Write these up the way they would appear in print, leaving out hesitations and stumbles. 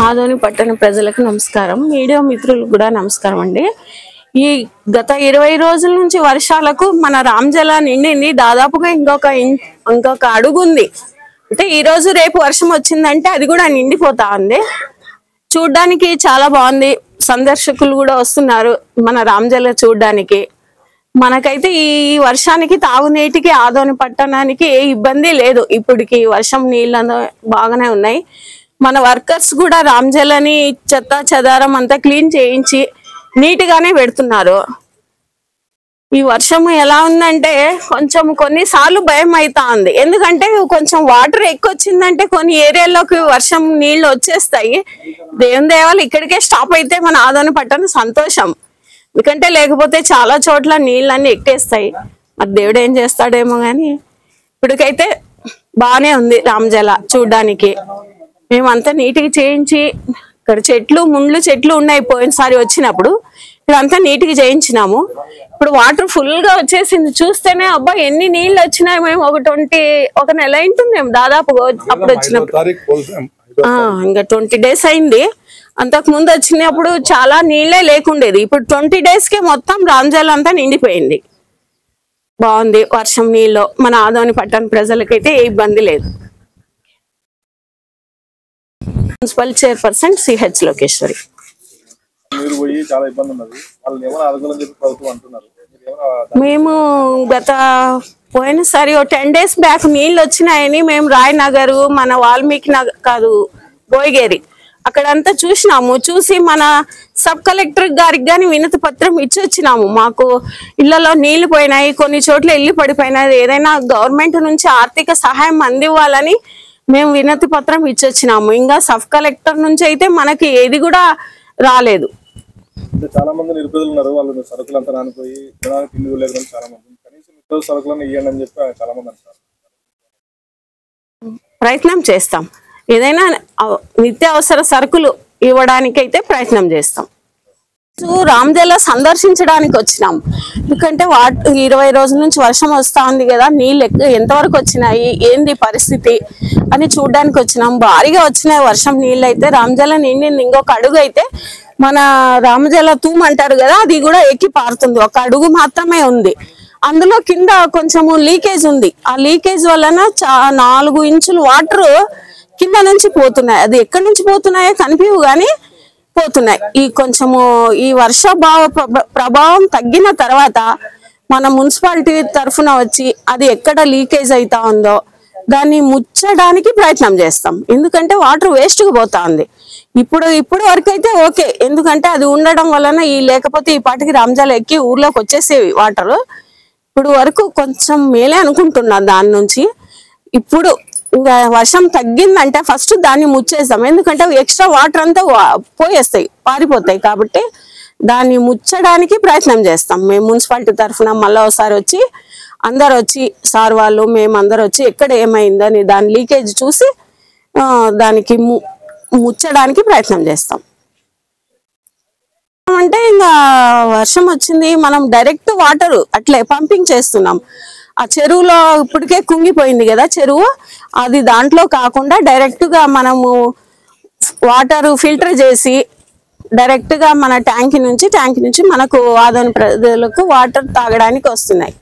ఆదోని పట్టణ ప్రజలకు నమస్కారం, మీడియా మిత్రులకు కూడా నమస్కారం అండి. ఈ గత 20 రోజుల నుంచి వర్షాలకు మన రామజల నిండింది. దాదాపుగా ఇంకొక అడుగు ఉంది. అంటే ఈ రోజు రేపు వర్షం వచ్చిందంటే అది కూడా నిండిపోతా ఉంది. చూడ్డానికి చాలా బాగుంది. సందర్శకులు కూడా వస్తున్నారు మన రామజల చూడ్డానికి. మనకైతే ఈ వర్షానికి తాగునీటికి ఆదోని పట్టణానికి ఏ ఇబ్బంది లేదు. ఇప్పటికి వర్షం నీళ్ళు బాగానే ఉన్నాయి. మన వర్కర్స్ కూడా రామజలని చెత్త చెదారం అంతా క్లీన్ చేయించి నీట్గానే పెడుతున్నారు. ఈ వర్షం ఎలా ఉందంటే కొన్నిసార్లు భయం అవుతా ఉంది. ఎందుకంటే కొంచెం వాటర్ ఎక్కువ వచ్చిందంటే కొన్ని ఏరియాల్లోకి వర్షం నీళ్లు వచ్చేస్తాయి. దేవుని దేవాలు ఇక్కడికే స్టాప్ అయితే మన ఆదోని పట్టణం సంతోషం. ఎందుకంటే లేకపోతే చాలా చోట్ల నీళ్ళన్నీ ఎక్కేస్తాయి. మరి దేవుడు ఏం చేస్తాడేమో కానీ ఇప్పటికైతే బాగానే ఉంది రామజల చూడ్డానికి. మేమంతా నీట్గా చేయించి ఇక్కడ ముండ్లు చెట్లు ఉన్నాయి. పోయినసారి వచ్చినప్పుడు ఇక్కడంతా నీట్గా చేయించినాము. ఇప్పుడు వాటర్ ఫుల్ గా వచ్చేసింది. చూస్తేనే అబ్బా ఎన్ని నీళ్ళు వచ్చినాయి. మేము ఒక నెల అయింటుంది దాదాపు అప్పుడు వచ్చినప్పుడు. ఇంకా 20 days అయింది. అంతకు ముందు వచ్చినప్పుడు చాలా నీళ్లే లేకుండేది. ఇప్పుడు 20 days కే మొత్తం రామజల అంతా నిండిపోయింది. బాగుంది వర్షం నీళ్ళు. మన ఆదోని పట్టణ ప్రజలకైతే ఏ ఇబ్బంది లేదు. Municipal chairperson CH Lokeshwari. మేము పోయినసారి 10 days బ్యాక్ నీళ్ళు వచ్చినాయని మేము రాయనగర్, మన వాల్మీకి నగర్ కాదు బోయగేరి అక్కడంతా చూసినాము. చూసి మన సబ్ కలెక్టర్ గారికి కానీ వినతి పత్రం ఇచ్చి వచ్చినాము. మాకు ఇళ్లలో నీళ్లు పోయినాయి, కొన్ని చోట్ల ఇల్లు పడిపోయినాయి, ఏదైనా గవర్నమెంట్ నుంచి ఆర్థిక సహాయం అందివ్వాలని మేము వినతి పత్రం ఇచ్చొచ్చినాము. ఇంకా సబ్ కలెక్టర్ నుంచి అయితే మనకి ఏది కూడా రాలేదు. చాలా మంది నిరుపేదలు ఉన్నారు. వాళ్ళు సరుకులు అంతా నానిపోయి ఇల్లు లేదు. చాలా మంది కనీసం సరుకులను ఇవ్వండి అని చెప్పి చాలా మంది అంటారు. ప్రయత్నం చేస్తాం. ఏదైనా నిత్యావసర సరుకులు ఇవ్వడానికైతే ప్రయత్నం చేస్తాం. రామజల సందర్శించడానికి వచ్చినాం. ఎందుకంటే 20 రోజుల నుంచి వర్షం వస్తా ఉంది కదా, నీళ్ళు ఎంతవరకు వచ్చినాయి, ఏంది పరిస్థితి అని చూడడానికి వచ్చినాం. భారీగా వచ్చినాయి వర్షం నీళ్ళు అయితే. రామజల నిండింది. ఇంకొక అడుగు అయితే మన రామజల తూము అంటారు కదా, అది కూడా ఎక్కి పారుతుంది. ఒక అడుగు మాత్రమే ఉంది. అందులో కింద కొంచెము లీకేజ్ ఉంది. ఆ లీకేజ్ వలన 4 ఇంచులు వాటర్ కింద నుంచి పోతున్నాయి. అది ఎక్కడి నుంచి పోతున్నాయో కనిపించవు కానీ పోతున్నాయి. ఈ వర్షాభావ ప్రభావం తగ్గిన తర్వాత మన మున్సిపాలిటీ తరఫున వచ్చి అది ఎక్కడ లీకేజ్ అవుతా ఉందో దాన్ని ముచ్చడానికి ప్రయత్నం చేస్తాం. ఎందుకంటే వాటర్ వేస్ట్గా పోతా ఉంది. ఇప్పుడు వరకు అయితే ఓకే. ఎందుకంటే అది ఉండడం వలన లేకపోతే ఈ పాటికి రామజల ఎక్కి ఊర్లోకి వచ్చేసేవి వాటర్. ఇప్పుడు వరకు కొంచెం మేలే అనుకుంటున్నాను దాని నుంచి. ఇప్పుడు ఇంకా వర్షం తగ్గిందంటే ఫస్ట్ దాన్ని ముచ్చేస్తాం. ఎందుకంటే ఎక్స్ట్రా వాటర్ అంతా పోయేస్తాయి, పారిపోతాయి. కాబట్టి దాన్ని ముచ్చడానికి ప్రయత్నం చేస్తాం. మేము మున్సిపాలిటీ తరఫున మళ్ళీ ఒకసారి వచ్చి అందరు వచ్చి సార్ వాళ్ళు మేమందరూ వచ్చి ఎక్కడ ఏమైందని దాని లీకేజ్ చూసి దానికి ముచ్చడానికి ప్రయత్నం చేస్తాం. అంటే ఇంకా వర్షం వచ్చింది, మనం డైరెక్ట్ వాటర్ అట్లే పంపింగ్ చేస్తున్నాం. ఆ చెరువులో ఇప్పటికే కుంగిపోయింది కదా చెరువు, అది దాంట్లో కాకుండా డైరెక్ట్ గా మనము వాటర్ ఫిల్టర్ చేసి డైరెక్ట్ గా మన ట్యాంక్ నుంచి మనకు ఆదోని ప్రజలకు వాటర్ తాగడానికి వస్తున్నాయి.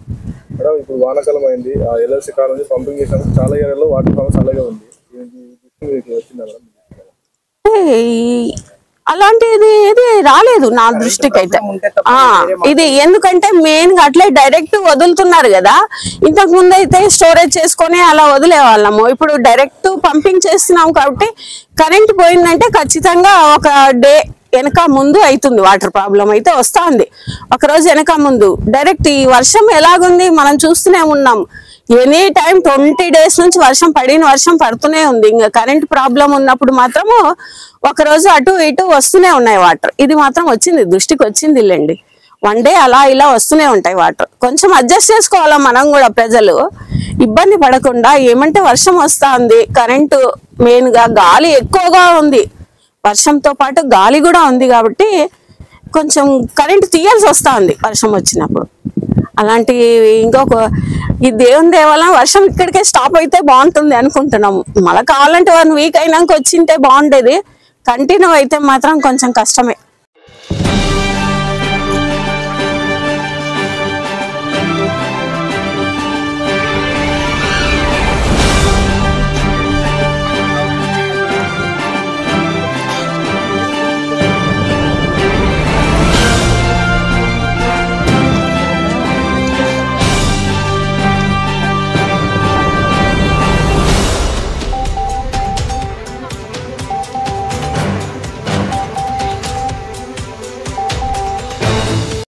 ఇప్పుడు వానాకాలం అయింది, ఎల్ఎల్సి కాలం నుంచి పంపింగ్ చేసినప్పుడు చాలా ఏరియాలో వాటర్ ప్రాబ్లమ్స్ అలాగే ఉంది. అలాంటిది ఏది రాలేదు నా దృష్టికి అయితే. ఇది ఎందుకంటే మెయిన్ గా అట్లే డైరెక్ట్ వదులుతున్నారు కదా. ఇంతకు ముందు అయితే స్టోరేజ్ చేసుకొని అలా వదిలే వాళ్ళము. ఇప్పుడు డైరెక్ట్ పంపింగ్ చేస్తున్నాం కాబట్టి కరెంట్ పోయిందంటే ఖచ్చితంగా ఒక డే వెనక ముందు అవుతుంది. వాటర్ ప్రాబ్లం అయితే వస్తా ఉంది. ఒక రోజు వెనక ముందు. డైరెక్ట్ ఈ వర్షం ఎలాగుంది మనం చూస్తూనే ఉన్నాం. ఎనీ టైం 20 days నుంచి వర్షం పడుతూనే ఉంది. ఇంకా కరెంట్ ప్రాబ్లం ఉన్నప్పుడు మాత్రము ఒక రోజు అటు ఇటు వస్తూనే ఉన్నాయి వాటర్. ఇది మాత్రం దృష్టికి వచ్చింది లేండి. 1 day అలా ఇలా వస్తూనే ఉంటాయి వాటర్. కొంచెం అడ్జస్ట్ చేసుకోవాలా మనం కూడా, ప్రజలు ఇబ్బంది పడకుండా. ఏమంటే వర్షం వస్తా ఉంది, కరెంటు మెయిన్ గా గాలి ఎక్కువగా ఉంది, వర్షంతో పాటు గాలి కూడా ఉంది కాబట్టి కొంచెం కరెంట్ తీయాల్సి వస్తా ఉంది వర్షం వచ్చినప్పుడు. అలాంటి ఈ దేవుని దేవాల వర్షం ఇక్కడికే స్టాప్ అయితే బాగుంటుంది అనుకుంటున్నాము. మళ్ళీ కావాలంటే 1 week అయినాక వచ్చింటే బాగుండేది. కంటిన్యూ అయితే మాత్రం కొంచెం కష్టమే.